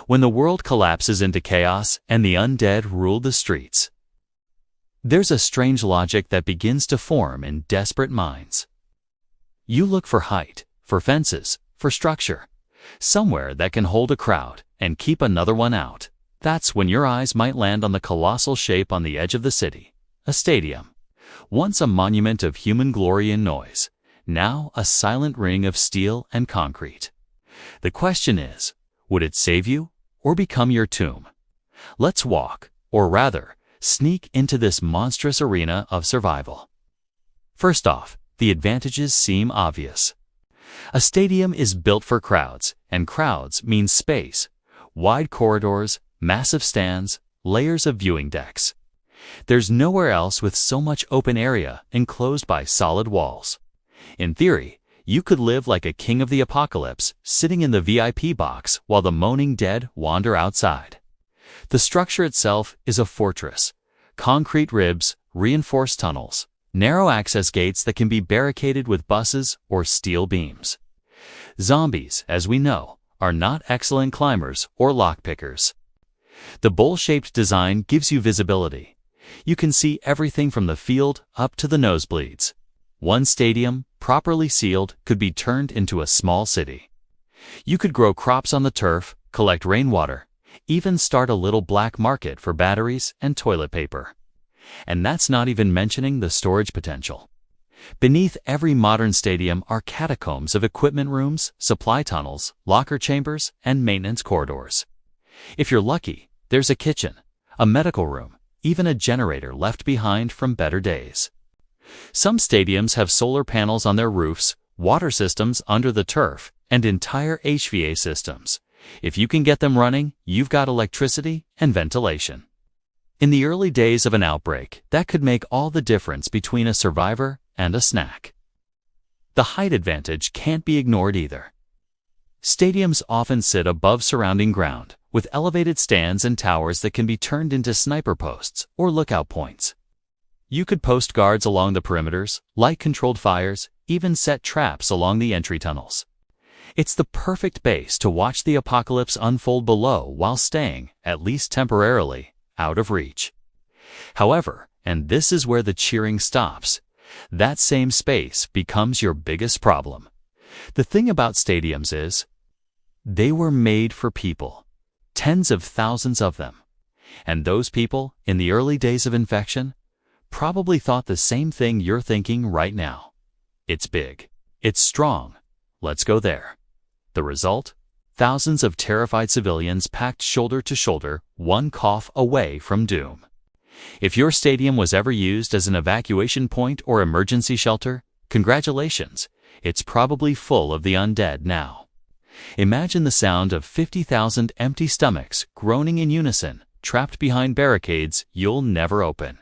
when the world collapses into chaos and the undead rule the streets. There's a strange logic that begins to form in desperate minds. You look for height, for fences, for structure, somewhere that can hold a crowd and keep another one out. That's when your eyes might land on the colossal shape on the edge of the city, a stadium. Once a monument of human glory and noise, now a silent ring of steel and concrete. The question is, would it save you or become your tomb? Let's walk, or rather, sneak into this monstrous arena of survival. First off, the advantages seem obvious. A stadium is built for crowds, and crowds mean space, wide corridors, massive stands, layers of viewing decks. There's nowhere else with so much open area enclosed by solid walls. In theory, you could live like a king of the apocalypse, sitting in the VIP box while the moaning dead wander outside. The structure itself is a fortress. Concrete ribs, reinforced tunnels, narrow access gates that can be barricaded with buses or steel beams. Zombies, as we know, are not excellent climbers or lockpickers. The bowl-shaped design gives you visibility. You can see everything from the field up to the nosebleeds. One stadium, properly sealed, could be turned into a small city. You could grow crops on the turf, collect rainwater, even start a little black market for batteries and toilet paper. And that's not even mentioning the storage potential. Beneath every modern stadium are catacombs of equipment rooms, supply tunnels, locker chambers, and maintenance corridors. If you're lucky, there's a kitchen, a medical room, even a generator left behind from better days. Some stadiums have solar panels on their roofs, water systems under the turf, and entire HVAC systems. If you can get them running, you've got electricity and ventilation. In the early days of an outbreak, that could make all the difference between a survivor and a snack. The height advantage can't be ignored either. Stadiums often sit above surrounding ground, with elevated stands and towers that can be turned into sniper posts or lookout points. You could post guards along the perimeters, light controlled fires, even set traps along the entry tunnels. It's the perfect base to watch the apocalypse unfold below while staying, at least temporarily, out of reach. However, and this is where the cheering stops, that same space becomes your biggest problem. The thing about stadiums is, they were made for people, tens of thousands of them. And those people, in the early days of infection, probably thought the same thing you're thinking right now. It's big. It's strong. Let's go there. The result? Thousands of terrified civilians packed shoulder to shoulder, one cough away from doom. If your stadium was ever used as an evacuation point or emergency shelter, congratulations, it's probably full of the undead now. Imagine the sound of 50,000 empty stomachs groaning in unison, trapped behind barricades you'll never open.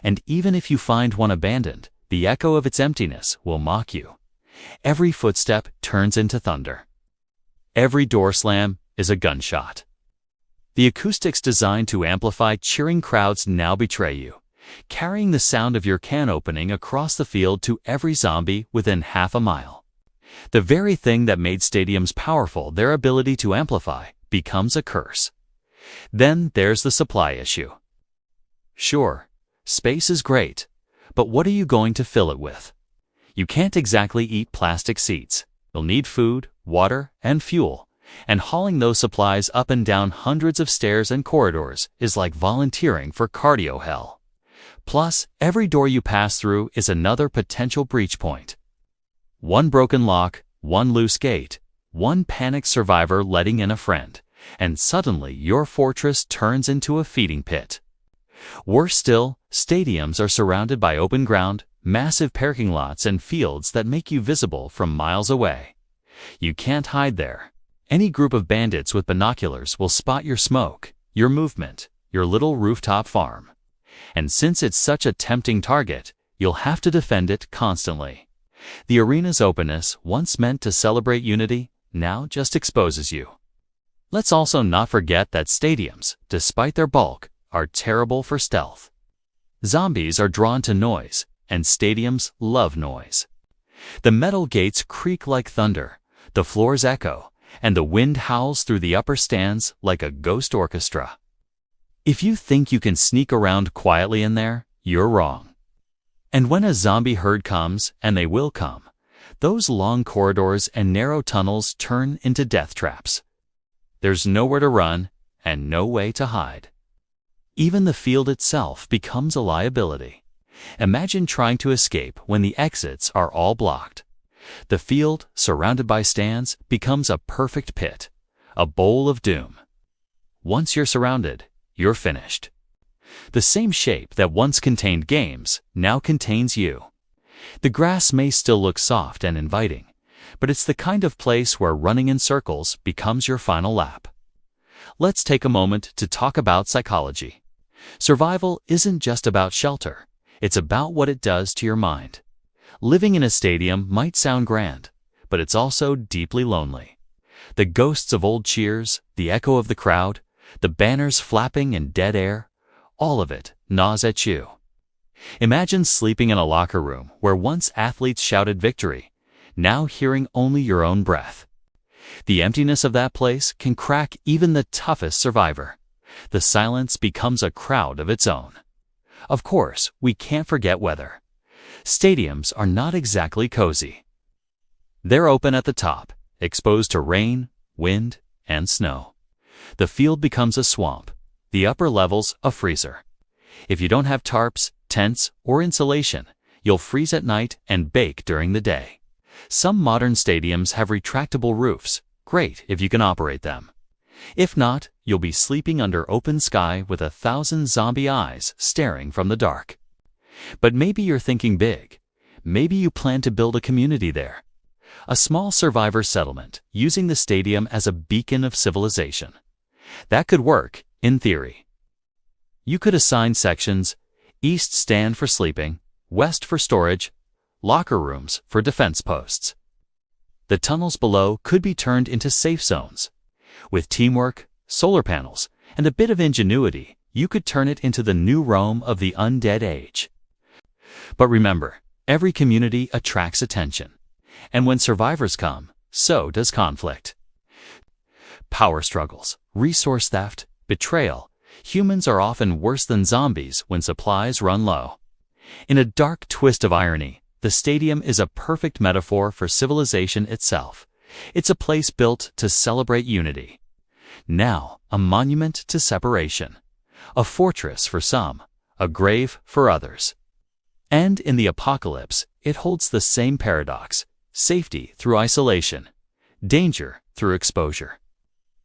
And even if you find one abandoned, the echo of its emptiness will mock you. Every footstep turns into thunder. Every door slam is a gunshot. The acoustics designed to amplify cheering crowds now betray you, carrying the sound of your can opening across the field to every zombie within half a mile. The very thing that made stadiums powerful, their ability to amplify, becomes a curse. Then there's the supply issue. Sure, space is great, but what are you going to fill it with? You can't exactly eat plastic seats. You'll need food, water, and fuel, and hauling those supplies up and down hundreds of stairs and corridors is like volunteering for cardio hell. Plus, every door you pass through is another potential breach point. One broken lock, one loose gate, one panicked survivor letting in a friend, and suddenly your fortress turns into a feeding pit. Worse still, stadiums are surrounded by open ground, massive parking lots and fields that make you visible from miles away. You can't hide there. Any group of bandits with binoculars will spot your smoke, your movement, your little rooftop farm. And since it's such a tempting target, you'll have to defend it constantly. The arena's openness, once meant to celebrate unity, now just exposes you. Let's also not forget that stadiums, despite their bulk, are terrible for stealth. Zombies are drawn to noise, and stadiums love noise. The metal gates creak like thunder, the floors echo, and the wind howls through the upper stands like a ghost orchestra. If you think you can sneak around quietly in there, you're wrong. And when a zombie herd comes, and they will come, those long corridors and narrow tunnels turn into death traps. There's nowhere to run and no way to hide. Even the field itself becomes a liability. Imagine trying to escape when the exits are all blocked. The field, surrounded by stands, becomes a perfect pit, a bowl of doom. Once you're surrounded, you're finished. The same shape that once contained games now contains you. The grass may still look soft and inviting, but it's the kind of place where running in circles becomes your final lap. Let's take a moment to talk about psychology. Survival isn't just about shelter, it's about what it does to your mind. Living in a stadium might sound grand, but it's also deeply lonely. The ghosts of old cheers, the echo of the crowd, the banners flapping in dead air, all of it gnaws at you. Imagine sleeping in a locker room where once athletes shouted victory, now hearing only your own breath. The emptiness of that place can crack even the toughest survivor. The silence becomes a crowd of its own. Of course, we can't forget weather. Stadiums are not exactly cozy. They're open at the top, exposed to rain, wind, and snow. The field becomes a swamp, the upper levels a freezer. If you don't have tarps, tents, or insulation, you'll freeze at night and bake during the day. Some modern stadiums have retractable roofs, great if you can operate them. If not, you'll be sleeping under open sky with 1,000 zombie eyes staring from the dark. But maybe you're thinking big. Maybe you plan to build a community there. A small survivor settlement, using the stadium as a beacon of civilization. That could work, in theory. You could assign sections: east stand for sleeping, west for storage, locker rooms for defense posts. The tunnels below could be turned into safe zones. With teamwork, solar panels, and a bit of ingenuity, you could turn it into the new Rome of the undead age. But remember, every community attracts attention. And when survivors come, so does conflict. Power struggles, resource theft, betrayal. Humans are often worse than zombies when supplies run low. In a dark twist of irony, the stadium is a perfect metaphor for civilization itself. It's a place built to celebrate unity. Now, a monument to separation. A fortress for some, a grave for others. And in the apocalypse, it holds the same paradox: safety through isolation, danger through exposure.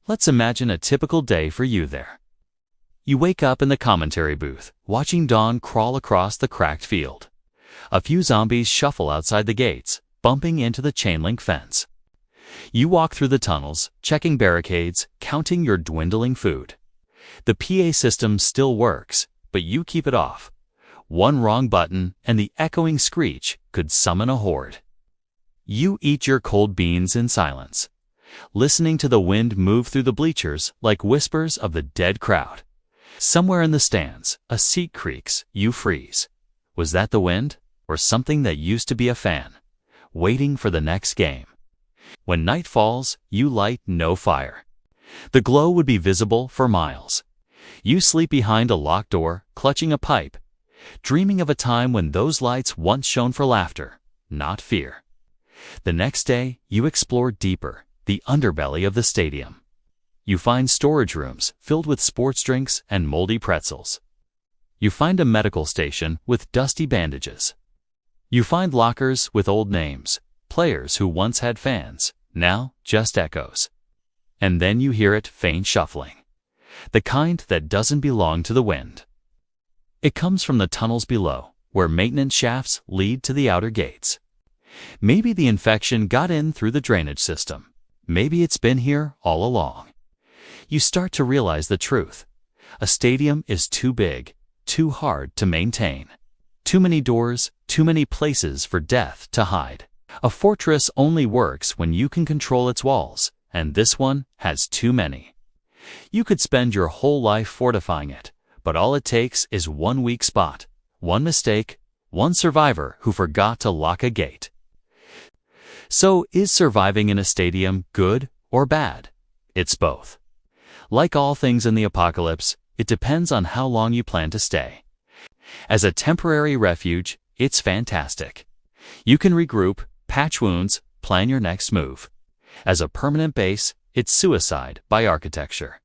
Let's imagine a typical day for you there. You wake up in the commentary booth, watching dawn crawl across the cracked field. A few zombies shuffle outside the gates, bumping into the chain-link fence. You walk through the tunnels, checking barricades, counting your dwindling food. The PA system still works, but you keep it off. One wrong button, and the echoing screech could summon a horde. You eat your cold beans in silence, listening to the wind move through the bleachers like whispers of the dead crowd. Somewhere in the stands, a seat creaks, you freeze. Was that the wind, or something that used to be a fan, waiting for the next game? When night falls, you light no fire. The glow would be visible for miles. You sleep behind a locked door, clutching a pipe, dreaming of a time when those lights once shone for laughter, not fear. The next day, you explore deeper, the underbelly of the stadium. You find storage rooms filled with sports drinks and moldy pretzels. You find a medical station with dusty bandages. You find lockers with old names, players who once had fans, now just echoes. And then you hear it faint shuffling, the kind that doesn't belong to the wind. It comes from the tunnels below, where maintenance shafts lead to the outer gates. Maybe the infection got in through the drainage system. Maybe it's been here all along. You start to realize the truth. A stadium is too big, too hard to maintain. Too many doors, too many places for death to hide. A fortress only works when you can control its walls, and this one has too many. You could spend your whole life fortifying it, but all it takes is one weak spot, one mistake, one survivor who forgot to lock a gate. So, is surviving in a stadium good or bad. It's both. Like all things in the apocalypse, it depends on how long you plan to stay. As a temporary refuge, it's fantastic. You can regroup, patch wounds, plan your next move. As a permanent base, it's suicide by architecture.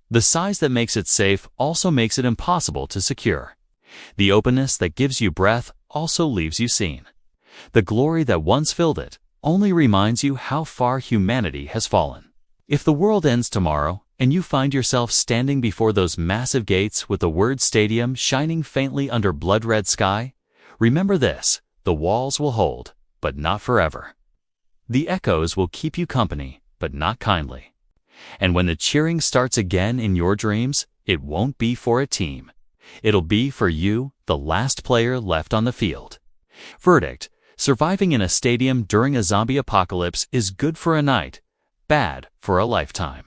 The size that makes it safe also makes it impossible to secure. The openness that gives you breath also leaves you seen. The glory that once filled it only reminds you how far humanity has fallen. If the world ends tomorrow and you find yourself standing before those massive gates with the word stadium shining faintly under blood-red sky, remember this: the walls will hold, but not forever. The echoes will keep you company, but not kindly. And when the cheering starts again in your dreams, it won't be for a team. It'll be for you, the last player left on the field. Verdict: surviving in a stadium during a zombie apocalypse is good for a night, bad for a lifetime.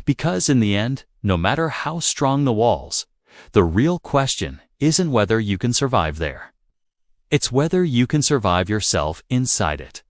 Because in the end, no matter how strong the walls, the real question isn't whether you can survive there. It's whether you can survive yourself inside it.